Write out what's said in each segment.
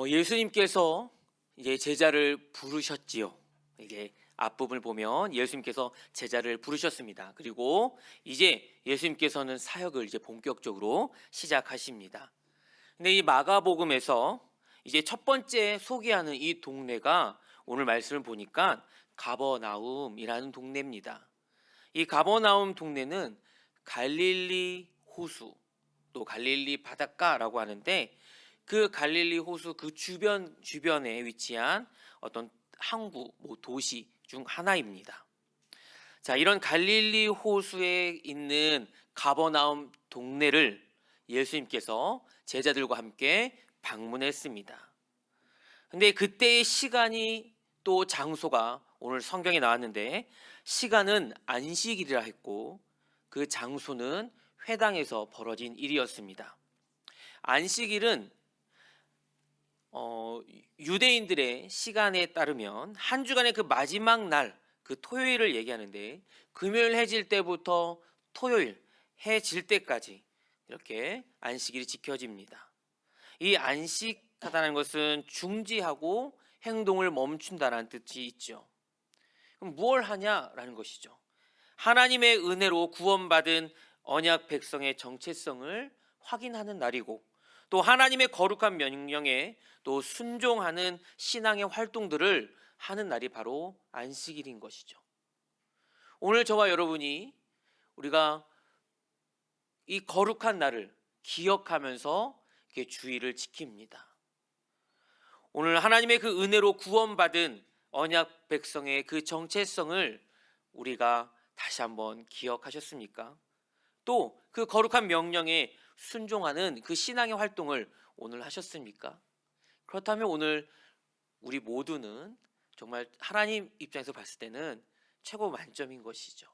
예수님께서 이제 제자를 부르셨지요. 이게 앞부분을 보면 예수님께서 제자를 부르셨습니다. 그리고 이제 예수님께서는 사역을 이제 본격적으로 시작하십니다. 근데 이 마가복음에서 이제 첫 번째 소개하는 이 동네가 오늘 말씀을 보니까 가버나움이라는 동네입니다. 이 가버나움 동네는 갈릴리 호수, 또 갈릴리 바닷가라고 하는데, 그 갈릴리 호수 그 주변에 위치한 어떤 항구, 도시 중 하나입니다. 자, 이런 갈릴리 호수에 있는 가버나움 동네를 예수님께서 제자들과 함께 방문했습니다. 근데 그때의 시간이 또 장소가 오늘 성경에 나왔는데, 시간은 안식일이라 했고 그 장소는 회당에서 벌어진 일이었습니다. 안식일은 유대인들의 시간에 따르면 한 주간의 그 마지막 날, 그 토요일을 얘기하는데, 금요일 해질 때부터 토요일 해 질 때까지 이렇게 안식일이 지켜집니다. 이 안식하다는 것은 중지하고 행동을 멈춘다는 뜻이 있죠. 그럼 무엇을 하냐라는 것이죠. 하나님의 은혜로 구원받은 언약 백성의 정체성을 확인하는 날이고, 또 하나님의 거룩한 명령에 또 순종하는 신앙의 활동들을 하는 날이 바로 안식일인 것이죠. 오늘 저와 여러분이 우리가 이 거룩한 날을 기억하면서 주의를 지킵니다. 오늘 하나님의 그 은혜로 구원받은 언약 백성의 그 정체성을 우리가 다시 한번 기억하셨습니까? 또 그 거룩한 명령에 순종하는 그 신앙의 활동을 오늘 하셨습니까? 그렇다면 오늘 우리 모두는 정말 하나님 입장에서 봤을 때는 최고 만점인 것이죠.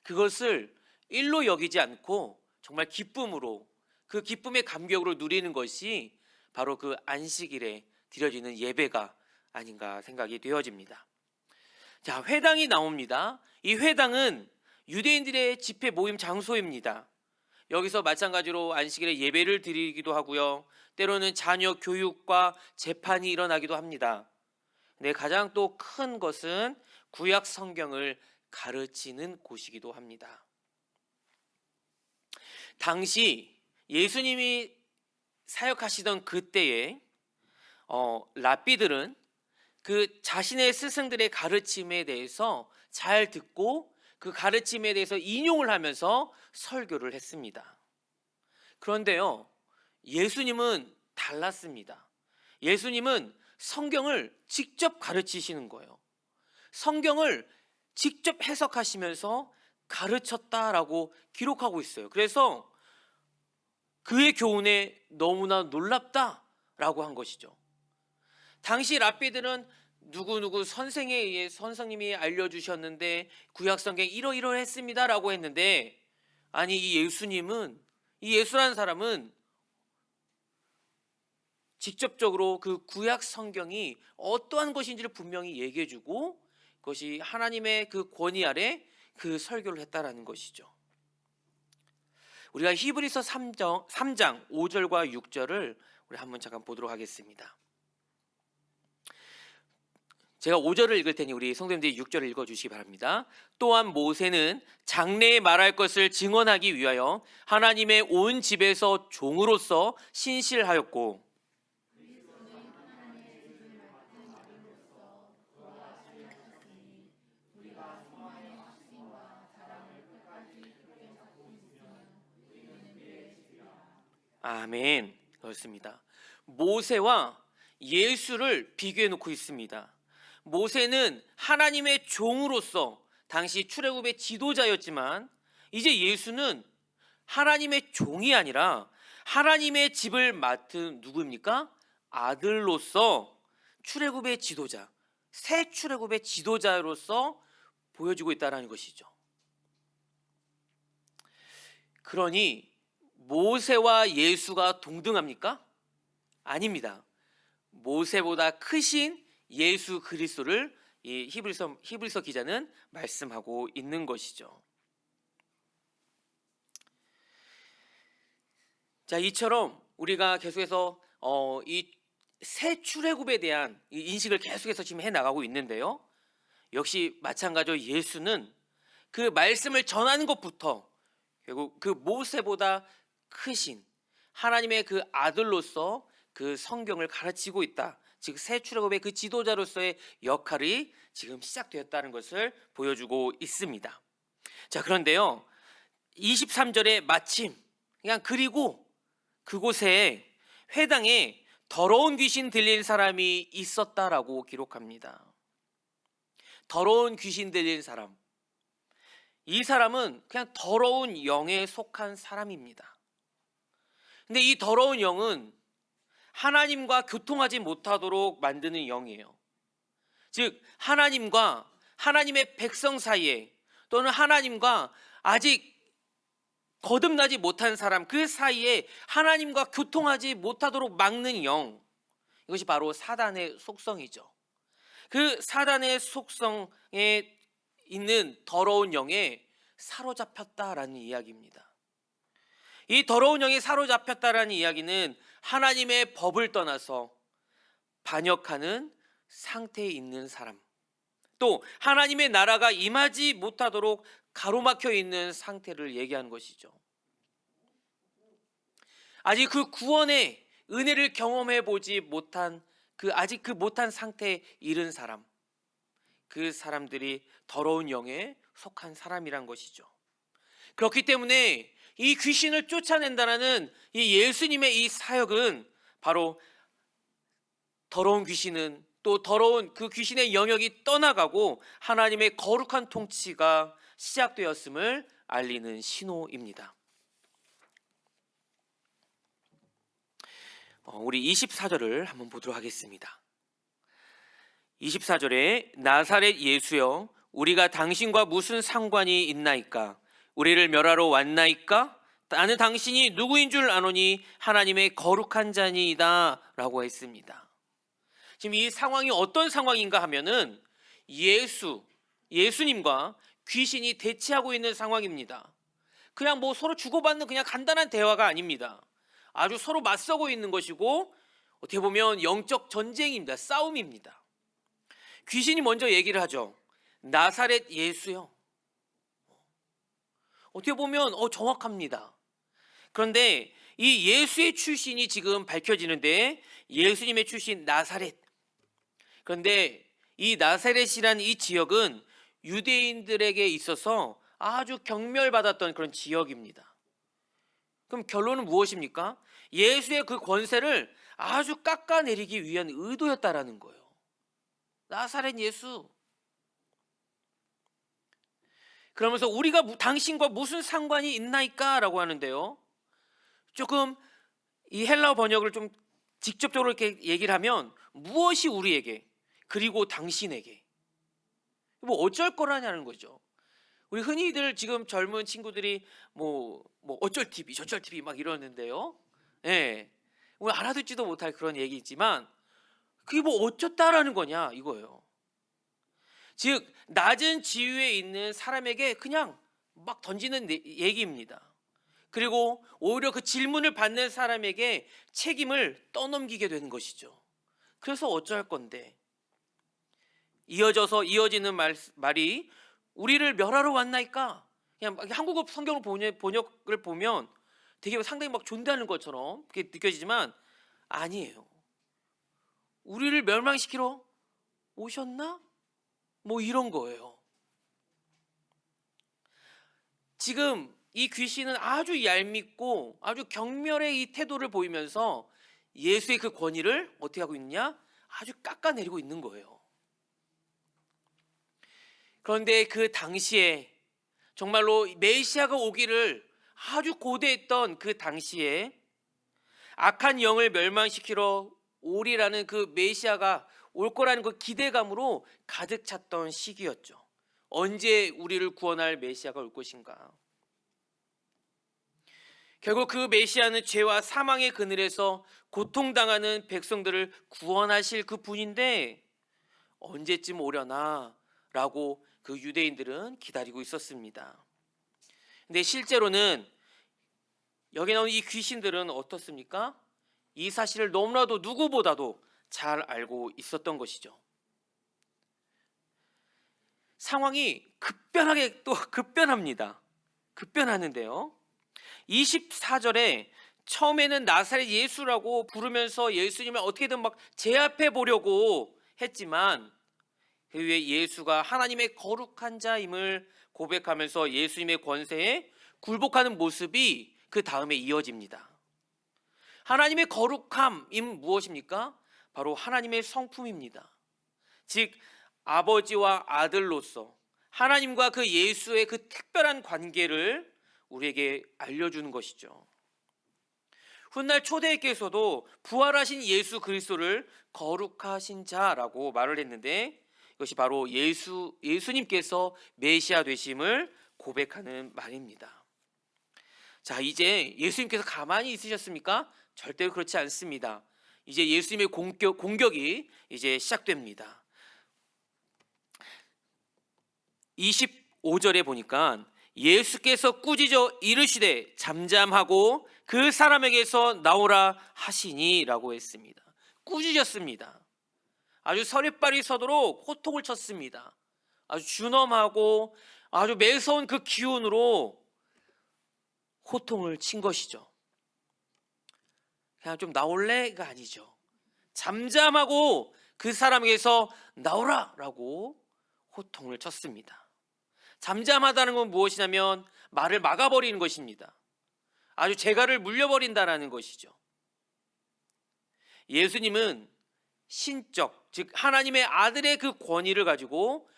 그것을 일로 여기지 않고 정말 기쁨으로, 그 기쁨의 감격으로 누리는 것이 바로 그 안식일에 드려지는 예배가 아닌가 생각이 되어집니다. 자, 회당이 나옵니다. 이 회당은 유대인들의 집회 모임 장소입니다. 여기서 마찬가지로 안식일에 예배를 드리기도 하고요, 때로는 자녀 교육과 재판이 일어나기도 합니다. 근데 가장 또 큰 것은 구약 성경을 가르치는 곳이기도 합니다. 당시 예수님이 사역하시던 그때에 랍비들은 그 자신의 스승들의 가르침에 대해서 잘 듣고 그 가르침에 대해서 인용을 하면서 설교를 했습니다. 그런데요, 예수님은 달랐습니다. 예수님은 성경을 직접 가르치시는 거예요. 성경을 직접 해석하시면서 가르쳤다라고 기록하고 있어요. 그래서 그의 교훈에 너무나 놀랍다라고 한 것이죠. 당시 랍비들은 누구누구 선생에 의해 선생님이 알려주셨는데 구약성경 이러이러했습니다라고 했는데, 아니 이 예수라는 사람은 직접적으로 그 구약 성경이 어떠한 것인지를 분명히 얘기해주고, 그것이 하나님의 그 권위 아래 그 설교를 했다라는 것이죠. 우리가 히브리서 3장 5절과 6절을 우리 한번 잠깐 보도록 하겠습니다. 제가 5절을 읽을 테니 우리 성도님들이 6절을 읽어주시기 바랍니다. 또한 모세는 장래에 말할 것을 증언하기 위하여 하나님의 온 집에서 종으로서 신실하였고, 아멘. 그렇습니다. 모세와 예수를 비교해 놓고 있습니다. 모세는 하나님의 종으로서 당시 출애굽의 지도자였지만, 이제 예수는 하나님의 종이 아니라 하나님의 집을 맡은 누구입니까? 아들로서 출애굽의 지도자, 새 출애굽의 지도자로서 보여지고 있다는 것이죠. 그러니 모세와 예수가 동등합니까? 아닙니다. 모세보다 크신 예수 그리스도를 이 히브리서 기자는 말씀하고 있는 것이죠. 자, 이처럼 우리가 계속해서 이 새 출애굽에 대한 이 인식을 계속해서 지금 해 나가고 있는데요. 역시 마찬가지로 예수는 그 말씀을 전하는 것부터 결국 그 모세보다 크신 하나님의 그 아들로서 그 성경을 가르치고 있다. 즉 새 출애굽의 그 지도자로서의 역할이 지금 시작되었다는 것을 보여주고 있습니다. 자, 그런데요. 23절에 마침 그냥 그리고 그곳에 회당에 더러운 귀신 들린 사람이 있었다라고 기록합니다. 더러운 귀신 들린 사람. 이 사람은 그냥 더러운 영에 속한 사람입니다. 근데 이 더러운 영은 하나님과 교통하지 못하도록 만드는 영이에요. 즉 하나님과 하나님의 백성 사이에 또는 하나님과 아직 거듭나지 못한 사람 그 사이에 하나님과 교통하지 못하도록 막는 영, 이것이 바로 사단의 속성이죠. 그 사단의 속성에 있는 더러운 영에 사로잡혔다라는 이야기입니다. 이 더러운 영에 사로잡혔다라는 이야기는 하나님의 법을 떠나서 반역하는 상태에 있는 사람, 또 하나님의 나라가 임하지 못하도록 가로막혀 있는 상태를 얘기하는 것이죠. 아직 그 구원의 은혜를 경험해 보지 못한 아직 그 못한 상태에 이른 사람, 그 사람들이 더러운 영에 속한 사람이란 것이죠. 그렇기 때문에 이 귀신을 쫓아낸다는 이 예수님의 이 사역은 바로 더러운 귀신은 또 더러운 그 귀신의 영역이 떠나가고 하나님의 거룩한 통치가 시작되었음을 알리는 신호입니다. 우리 24절을 한번 보도록 하겠습니다. 24절에 나사렛 예수여 우리가 당신과 무슨 상관이 있나이까? 우리를 멸하러 왔나이까? 나는 당신이 누구인 줄 아노니 하나님의 거룩한 자니이다 라고 했습니다. 지금 이 상황이 어떤 상황인가 하면은 예수님과 귀신이 대치하고 있는 상황입니다. 그냥 뭐 서로 주고받는 그냥 간단한 대화가 아닙니다. 아주 서로 맞서고 있는 것이고 어떻게 보면 영적 전쟁입니다. 싸움입니다. 귀신이 먼저 얘기를 하죠. 나사렛 예수요. 어떻게 보면 정확합니다. 그런데 이 예수의 출신이 지금 밝혀지는데 예수님의 출신 나사렛. 그런데 이 나사렛이라는 이 지역은 유대인들에게 있어서 아주 경멸받았던 그런 지역입니다. 그럼 결론은 무엇입니까? 예수의 그 권세를 아주 깎아내리기 위한 의도였다라는 거예요. 나사렛 예수. 그러면서 우리가 당신과 무슨 상관이 있나이까? 라고 하는데요. 조금 이 헬라어 번역을 좀 직접적으로 이렇게 얘기를 하면 무엇이 우리에게 그리고 당신에게 뭐 어쩔 거라냐는 거죠. 우리 흔히들 지금 젊은 친구들이 뭐 어쩔 TV 저쩔 TV 막 이러는데요. 예, 우리 알아듣지도 못할 그런 얘기지만 그게 뭐 어쩌다라는 거냐 이거예요. 즉 낮은 지위에 있는 사람에게 그냥 막 던지는 얘기입니다. 그리고 오히려 그 질문을 받는 사람에게 책임을 떠넘기게 되는 것이죠. 그래서 어쩔 건데 이어지는 말이 우리를 멸하러 왔나이까? 그냥 한국어 성경을 번역을 보면 되게 상당히 막 존대하는 것처럼 그렇게 느껴지지만 아니에요. 우리를 멸망시키러 오셨나? 뭐 이런 거예요. 지금 이 귀신은 아주 얄밉고 아주 경멸의 이 태도를 보이면서 예수의 그 권위를 어떻게 하고 있느냐? 아주 깎아내리고 있는 거예요. 그런데 그 당시에 정말로 메시아가 오기를 아주 고대했던 그 당시에 악한 영을 멸망시키러 오리라는 그 메시아가 올 거라는 그 기대감으로 가득 찼던 시기였죠. 언제 우리를 구원할 메시아가 올 것인가? 결국 그 메시아는 죄와 사망의 그늘에서 고통당하는 백성들을 구원하실 그 분인데 언제쯤 오려나? 라고 그 유대인들은 기다리고 있었습니다. 근데 실제로는 여기 나온 이 귀신들은 어떻습니까? 이 사실을 너무나도 누구보다도 잘 알고 있었던 것이죠. 상황이 급변하게 또 급변합니다. 급변하는데요. 24절에 처음에는 나사렛 예수라고 부르면서 예수님을 어떻게든 막 제압해 보려고 했지만 그 후에 예수가 하나님의 거룩한 자임을 고백하면서 예수님의 권세에 굴복하는 모습이 그 다음에 이어집니다. 하나님의 거룩함인 무엇입니까? 바로 하나님의 성품입니다. 즉 아버지와 아들로서 하나님과 그 예수의 그 특별한 관계를 우리에게 알려주는 것이죠. 훗날 초대교회에서도 부활하신 예수 그리스도를 거룩하신 자라고 말을 했는데 이것이 바로 예수님께서 메시아 되심을 고백하는 말입니다. 자, 이제 예수님께서 가만히 있으셨습니까? 절대로 그렇지 않습니다. 이제 예수님의 공격이 이제 시작됩니다. 25절에 보니까 예수께서 꾸짖어 이르시되 잠잠하고 그 사람에게서 나오라 하시니라고 했습니다. 꾸짖었습니다. 아주 서리빨이 서도록 호통을 쳤습니다. 아주 준엄하고 아주 매서운 그 기운으로 호통을 친 것이죠. 그냥 좀 나올래가 아니죠. 잠잠하고 그 사람에게서 나오라라고 호통을 쳤습니다. 잠잠하다는 건 무엇이냐면 말을 막아버리는 것입니다. 아주 재갈을 물려버린다라는 것이죠. 예수님은 신적, 즉 하나님의 아들의 그 권위를 가지고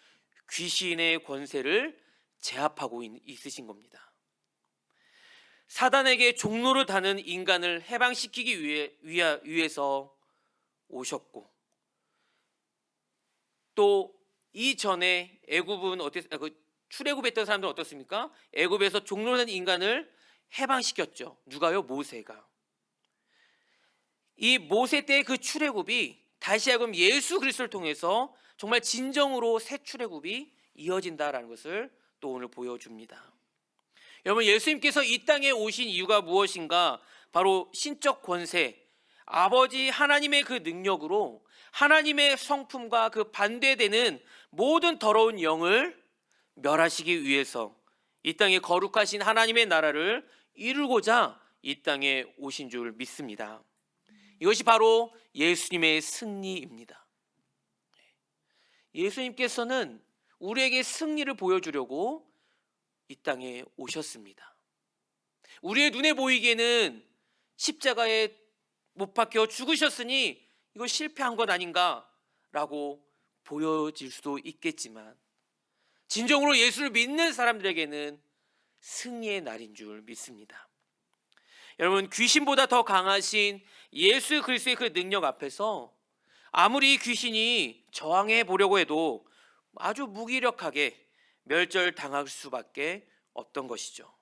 귀신의 권세를 제압하고 있으신 겁니다. 사단에게 종로를 다는 인간을 해방시키기 위해서 오셨고, 또 이전에 애굽은 출애굽했던 사람들은 어떻습니까? 애굽에서 종로를 다는 인간을 해방시켰죠. 누가요? 모세가. 이 모세 때의 그 출애굽이 다시 하여금 예수 그리스도를 통해서 정말 진정으로 새 출애굽이 이어진다라는 것을 또 오늘 보여줍니다. 여러분, 예수님께서 이 땅에 오신 이유가 무엇인가? 바로 신적 권세, 아버지 하나님의 그 능력으로 하나님의 성품과 그 반대되는 모든 더러운 영을 멸하시기 위해서 이 땅에 거룩하신 하나님의 나라를 이루고자 이 땅에 오신 줄 믿습니다. 이것이 바로 예수님의 승리입니다. 예수님께서는 우리에게 승리를 보여주려고 이 땅에 오셨습니다. 우리의 눈에 보이기에는 십자가에 못 박혀 죽으셨으니 이거 실패한 것 아닌가라고 보여질 수도 있겠지만 진정으로 예수를 믿는 사람들에게는 승리의 날인 줄 믿습니다. 여러분, 귀신보다 더 강하신 예수 그리스도의 그 능력 앞에서 아무리 귀신이 저항해 보려고 해도 아주 무기력하게 멸절당할 수밖에 없던 것이죠.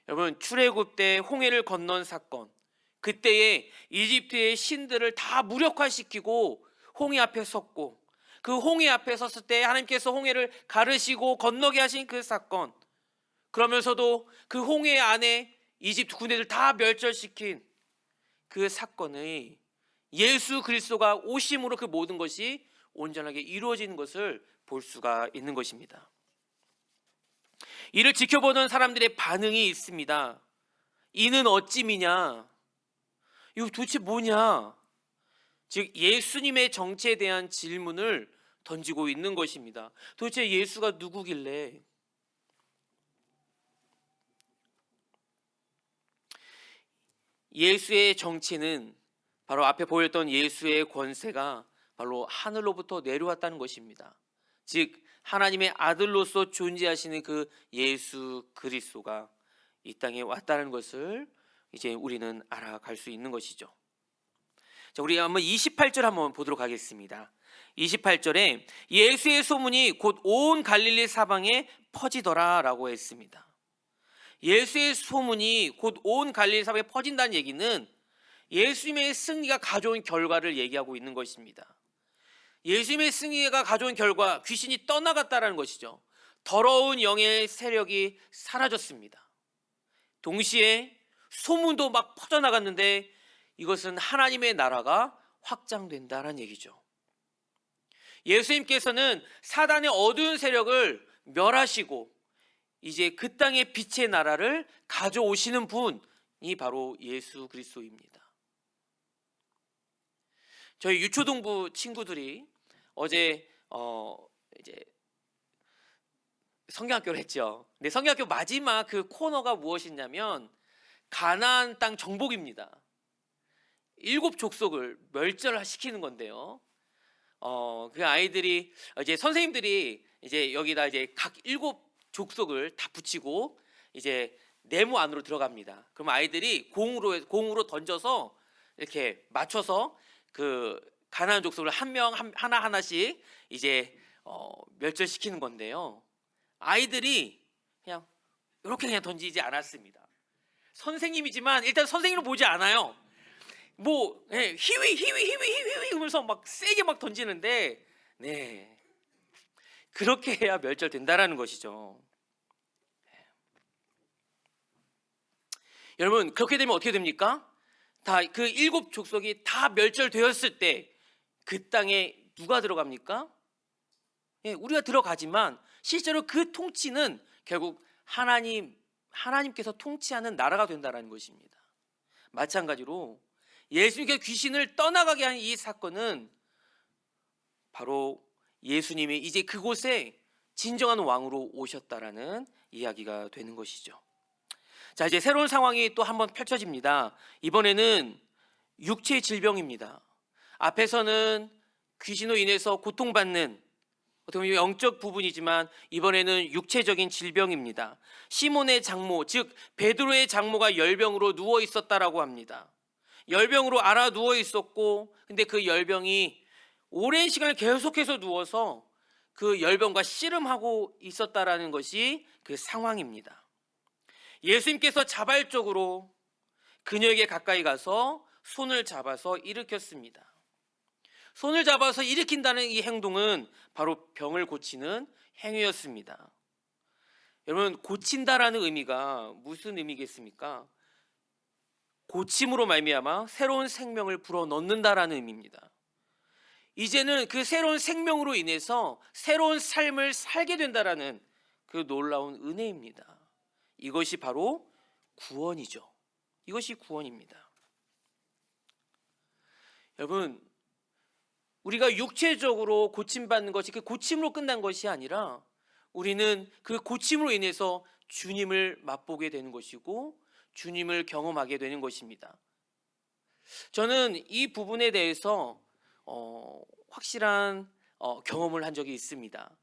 여러분, 출애굽 때 홍해를 건넌 사건, 그때에 이집트의 신들을 다 무력화시키고 홍해 앞에 섰고, 그 홍해 앞에 섰을 때 하나님께서 홍해를 가르시고 건너게 하신 그 사건, 그러면서도 그 홍해 안에 이집트 군대들 다 멸절시킨 그 사건의 예수 그리스도가 오심으로 그 모든 것이 온전하게 이루어지는 것을 볼 수가 있는 것입니다. 이를 지켜보는 사람들의 반응이 있습니다. 이는 어찌미냐? 이거 도대체 뭐냐? 즉 예수님의 정체에 대한 질문을 던지고 있는 것입니다. 도대체 예수가 누구길래? 예수의 정체는 바로 앞에 보였던 예수의 권세가 바로 하늘로부터 내려왔다는 것입니다. 즉 하나님의 아들로서 존재하시는 그 예수 그리스도가 이 땅에 왔다는 것을 이제 우리는 알아갈 수 있는 것이죠. 자, 우리 한번 28절 한번 보도록 하겠습니다. 28절에 예수의 소문이 곧 온 갈릴리 사방에 퍼지더라라고 했습니다. 예수의 소문이 곧 온 갈릴리 사방에 퍼진다는 얘기는 예수님의 승리가 가져온 결과를 얘기하고 있는 것입니다. 예수님의 승리가 가져온 결과, 귀신이 떠나갔다는 것이죠. 더러운 영의 세력이 사라졌습니다. 동시에 소문도 막 퍼져나갔는데 이것은 하나님의 나라가 확장된다라는 얘기죠. 예수님께서는 사단의 어두운 세력을 멸하시고 이제 그 땅에 빛의 나라를 가져오시는 분이 바로 예수 그리스도입니다. 저희 유초동부 친구들이 어제 이제 성경학교를 했죠. 근데 성경학교 마지막 그 코너가 무엇이냐면 가나안 땅 정복입니다. 7 족속을 멸절시키는 건데요. 그 아이들이 이제 선생님들이 이제 여기다 이제 각 7 족속을 다 붙이고 이제 네모 안으로 들어갑니다. 그럼 아이들이 공으로 던져서 이렇게 맞춰서 그 가나안 족속을 한 명 하나씩 이제 멸절시키는 건데요. 아이들이 그냥 이렇게 그냥 던지지 않았습니다. 선생님이지만 일단 선생님을 보지 않아요. 뭐 히위 하면서 막 세게 막 던지는데, 네, 그렇게 해야 멸절된다라는 것이죠. 여러분, 그렇게 되면 어떻게 됩니까? 다 그 7 족속이 다 멸절되었을 때 그 땅에 누가 들어갑니까? 우리가 들어가지만 실제로 그 통치는 결국 하나님께서 통치하는 나라가 된다라는 것입니다. 마찬가지로 예수님께서 귀신을 떠나가게 한 이 사건은 바로 예수님이 이제 그곳에 진정한 왕으로 오셨다라는 이야기가 되는 것이죠. 자, 이제 새로운 상황이 또 한번 펼쳐집니다. 이번에는 육체의 질병입니다. 앞에서는 귀신으로 인해서 고통받는 어떻게 보면 영적 부분이지만 이번에는 육체적인 질병입니다. 시몬의 장모, 즉 베드로의 장모가 열병으로 누워 있었다라고 합니다. 열병으로 앓아 누워 있었고, 근데 그 열병이 오랜 시간을 계속해서 누워서 그 열병과 씨름하고 있었다라는 것이 그 상황입니다. 예수님께서 자발적으로 그녀에게 가까이 가서 손을 잡아서 일으켰습니다. 손을 잡아서 일으킨다는 이 행동은 바로 병을 고치는 행위였습니다. 여러분, 고친다라는 의미가 무슨 의미겠습니까? 고침으로 말미암아 새로운 생명을 불어넣는다라는 의미입니다. 이제는 그 새로운 생명으로 인해서 새로운 삶을 살게 된다라는 그 놀라운 은혜입니다. 이것이 바로 구원이죠. 이것이 구원입니다. 여러분, 우리가 육체적으로 고침받는 것이 그 고침으로 끝난 것이 아니라 우리는 그 고침으로 인해서 주님을 맛보게 되는 것이고 주님을 경험하게 되는 것입니다. 저는 이 부분에 대해서 확실한 경험을 한 적이 있습니다.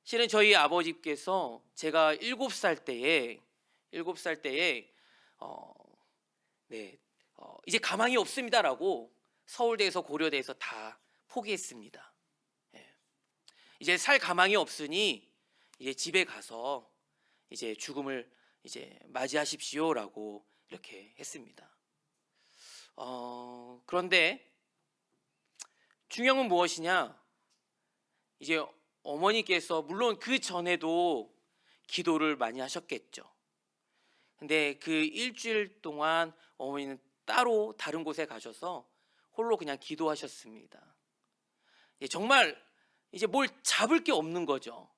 실은 저희 아버지께서 제가 7살 때에 이제 가망이 없습니다라고 서울대에서 고려대에서 다 포기했습니다. 이제 살 가망이 없으니 이제 집에 가서 이제 죽음을 이제 맞이하십시오라고 이렇게 했습니다. 그런데 중요한 건 무엇이냐? 이제 어머니께서 물론 그 전에도 기도를 많이 하셨겠죠. 근데 그 일주일 동안 어머니는 따로 다른 곳에 가셔서 홀로 그냥 기도하셨습니다. 정말 이제 뭘 잡을 게 없는 거죠.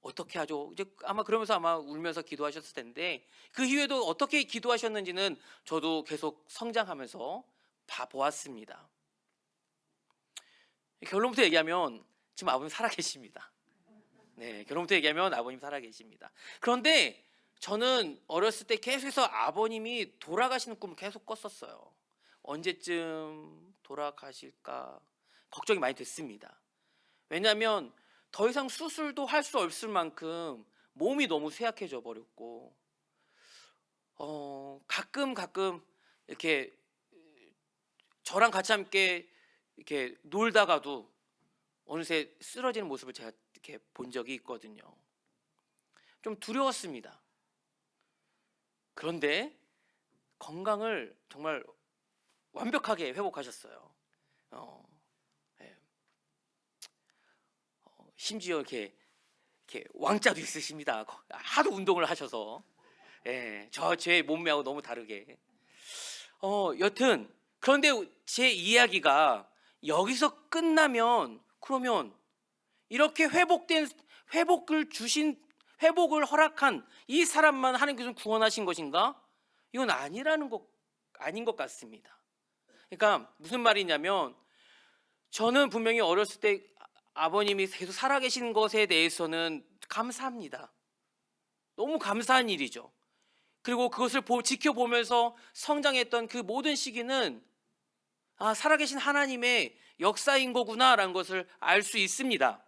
어떻게 하죠? 이제 아마 그러면서 아마 울면서 기도하셨을 텐데 그 이후에도 어떻게 기도하셨는지는 저도 계속 성장하면서 봐보았습니다. 결론부터 얘기하면 지금 아버님 살아계십니다. 네, 결론부터 얘기하면 아버님 살아계십니다. 그런데 저는 어렸을 때 계속해서 아버님이 돌아가시는 꿈을 계속 꿨었어요. 언제쯤 돌아가실까 걱정이 많이 됐습니다. 왜냐하면 더 이상 수술도 할 수 없을 만큼 몸이 너무 쇠약해져 버렸고 가끔 이렇게 저랑 같이 함께 이렇게 놀다가도 어느새 쓰러지는 모습을 제가 이렇게 본 적이 있거든요. 좀 두려웠습니다. 그런데 건강을 정말 완벽하게 회복하셨어요. 심지어 이렇게 왕자도 있으십니다. 하도 운동을 하셔서 제 몸매하고 너무 다르게 여튼 그런데 제 이야기가 여기서 끝나면, 그러면 이렇게 회복을 허락한 이 사람만 하나님께서 구원하신 것인가? 이건 아닌 것 같습니다. 그러니까 무슨 말이냐면, 저는 분명히 어렸을 때 아버님이 계속 살아계신 것에 대해서는 감사합니다. 너무 감사한 일이죠. 그리고 그것을 지켜보면서 성장했던 그 모든 시기는 살아계신 하나님의 역사인 거구나라는 것을 알 수 있습니다.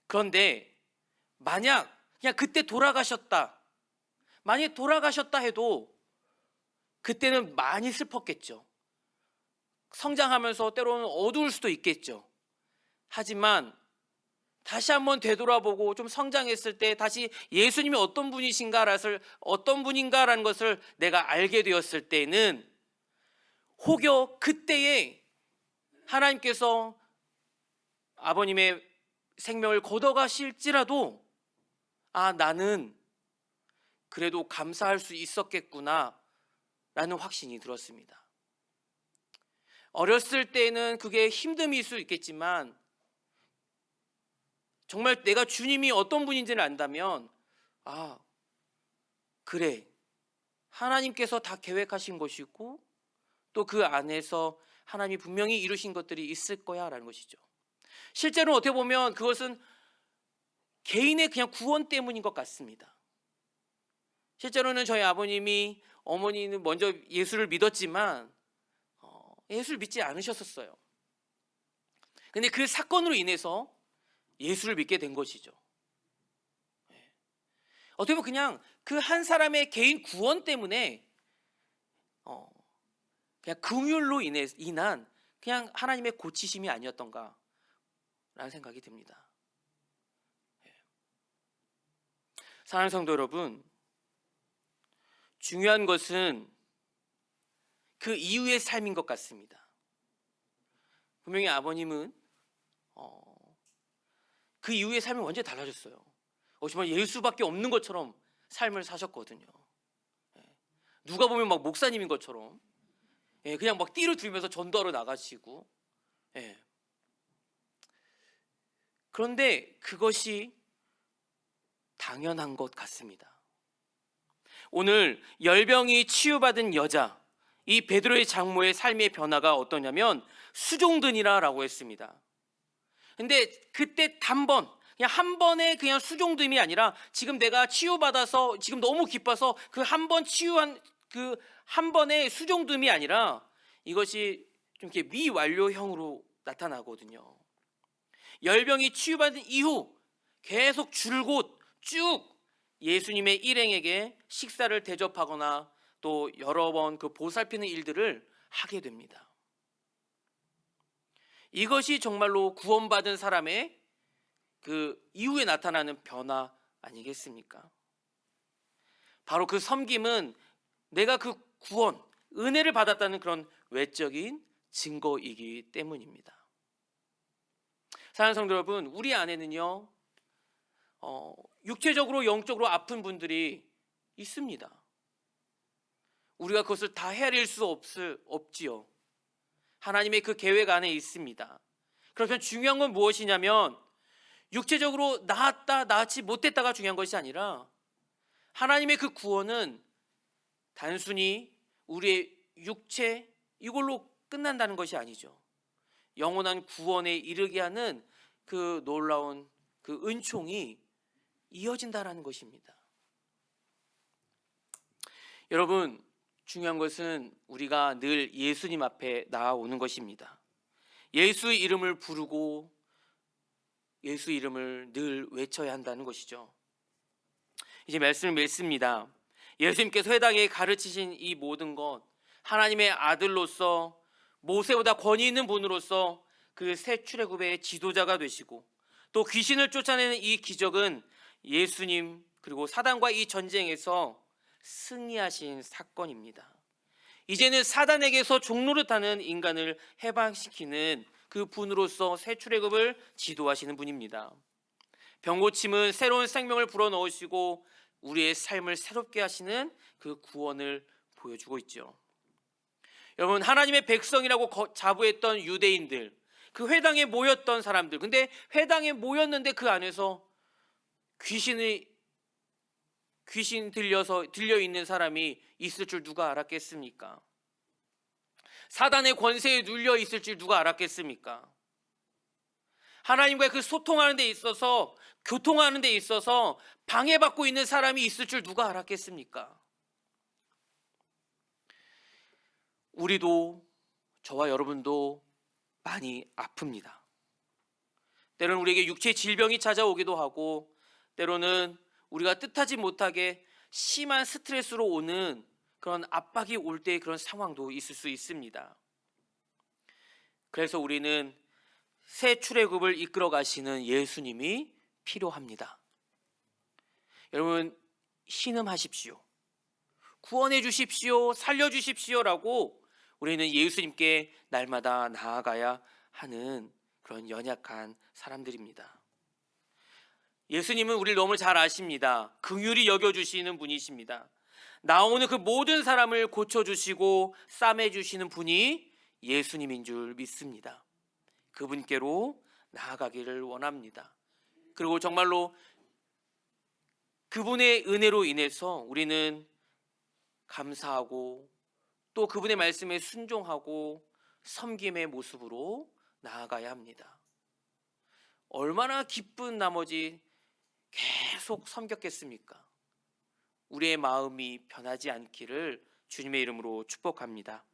그런데 만약 그냥 그때 만약에 돌아가셨다 해도 그때는 많이 슬펐겠죠. 성장하면서 때로는 어두울 수도 있겠죠. 하지만 다시 한번 되돌아보고 좀 성장했을 때 다시 예수님이 어떤 분인가라는 것을 내가 알게 되었을 때는, 혹여 그때에 하나님께서 아버님의 생명을 걷어가실지라도 나는 그래도 감사할 수 있었겠구나 라는 확신이 들었습니다. 어렸을 때는 그게 힘듦일 수 있겠지만, 정말 내가 주님이 어떤 분인지를 안다면, 그래, 하나님께서 다 계획하신 것이고 또 그 안에서 하나님이 분명히 이루신 것들이 있을 거야 라는 것이죠. 실제로 어떻게 보면 그것은 개인의 그냥 구원 때문인 것 같습니다. 실제로는 저희 어머니는 먼저 예수를 믿었지만 예수를 믿지 않으셨었어요. 근데 그 사건으로 인해서 예수를 믿게 된 것이죠. 어떻게 보면 그냥 그 한 사람의 개인 구원 때문에 그냥 긍휼로 인한 그냥 하나님의 고치심이 아니었던가 라는 생각이 듭니다. 사랑하는 성도 여러분, 중요한 것은 그 이후의 삶인 것 같습니다. 분명히 아버님은 그 이후의 삶이 완전히 달라졌어요. 정말 예수밖에 없는 것처럼 삶을 사셨거든요. 누가 보면 막 목사님인 것처럼 그냥 막 띠를 들면서 전도하러 나가시고. 그런데 그것이 당연한 것 같습니다. 오늘 열병이 치유받은 여자, 이 베드로의 장모의 삶의 변화가 어떠냐면 수종드니라라고 했습니다. 근데 그때 그냥 한 번의 그냥 수종됨이 아니라, 지금 내가 치유받아서 지금 너무 기뻐서 그 한 번 치유한 그 한 번의 수종됨이 아니라, 이것이 좀 이렇게 미완료형으로 나타나거든요. 열병이 치유받은 이후 계속 줄곧 쭉 예수님의 일행에게 식사를 대접하거나 또 여러 번 그 보살피는 일들을 하게 됩니다. 이것이 정말로 구원받은 사람의 그 이후에 나타나는 변화 아니겠습니까? 바로 그 섬김은 내가 그 구원, 은혜를 받았다는 그런 외적인 증거이기 때문입니다. 사랑하는 성도 여러분, 우리 안에는요 육체적으로 영적으로 아픈 분들이 있습니다. 우리가 그것을 다 헤아릴 수 없지요. 하나님의 그 계획 안에 있습니다. 그래서 중요한 건 무엇이냐면, 육체적으로 나았지 못했다가 중요한 것이 아니라, 하나님의 그 구원은 단순히 우리의 육체 이걸로 끝난다는 것이 아니죠. 영원한 구원에 이르게 하는 그 놀라운 그 은총이 이어진다라는 것입니다. 여러분, 중요한 것은 우리가 늘 예수님 앞에 나아오는 것입니다. 예수의 이름을 부르고 예수 이름을 늘 외쳐야 한다는 것이죠. 이제 말씀을 맺습니다. 예수님께서 회당에 가르치신 이 모든 것, 하나님의 아들로서 모세보다 권위 있는 분으로서 그 새 출애굽의 지도자가 되시고, 또 귀신을 쫓아내는 이 기적은 예수님 그리고 사단과 이 전쟁에서 승리하신 사건입니다. 이제는 사단에게서 종노릇하는 인간을 해방시키는 그 분으로서 새 출애굽을 지도하시는 분입니다. 병고침은 새로운 생명을 불어넣으시고 우리의 삶을 새롭게 하시는 그 구원을 보여주고 있죠. 여러분, 하나님의 백성이라고 자부했던 유대인들, 그 회당에 모였던 사람들, 근데 회당에 모였는데 그 안에서 귀신 들려 있는 사람이 있을 줄 누가 알았겠습니까? 사단의 권세에 눌려 있을 줄 누가 알았겠습니까? 하나님과 그 소통하는 데 있어서, 교통하는 데 있어서 방해받고 있는 사람이 있을 줄 누가 알았겠습니까? 우리도, 저와 여러분도 많이 아픕니다. 때로는 우리에게 육체 질병이 찾아오기도 하고, 때로는 우리가 뜻하지 못하게 심한 스트레스로 오는 그런 압박이 올 때의 그런 상황도 있을 수 있습니다. 그래서 우리는 새 출애굽을 이끌어 가시는 예수님이 필요합니다. 여러분, 신음하십시오. 구원해 주십시오. 살려 주십시오라고 우리는 예수님께 날마다 나아가야 하는 그런 연약한 사람들입니다. 예수님은 우리를 너무 잘 아십니다. 긍휼히 여겨주시는 분이십니다. 나오는 그 모든 사람을 고쳐주시고 싸매주시는 분이 예수님인 줄 믿습니다. 그분께로 나아가기를 원합니다. 그리고 정말로 그분의 은혜로 인해서 우리는 감사하고 또 그분의 말씀에 순종하고 섬김의 모습으로 나아가야 합니다. 얼마나 기쁜 나머지 계속 섬겼겠습니까? 우리의 마음이 변하지 않기를 주님의 이름으로 축복합니다.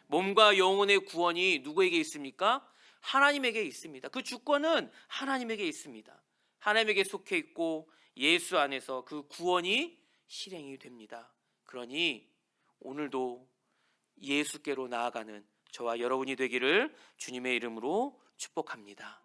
몸과 영혼의 구원이 누구에게 있습니까? 하나님에게 있습니다. 그 주권은 하나님에게 있습니다. 하나님에게 속해 있고 예수 안에서 그 구원이 실행이 됩니다. 그러니 오늘도 예수께로 나아가는 저와 여러분이 되기를 주님의 이름으로 축복합니다.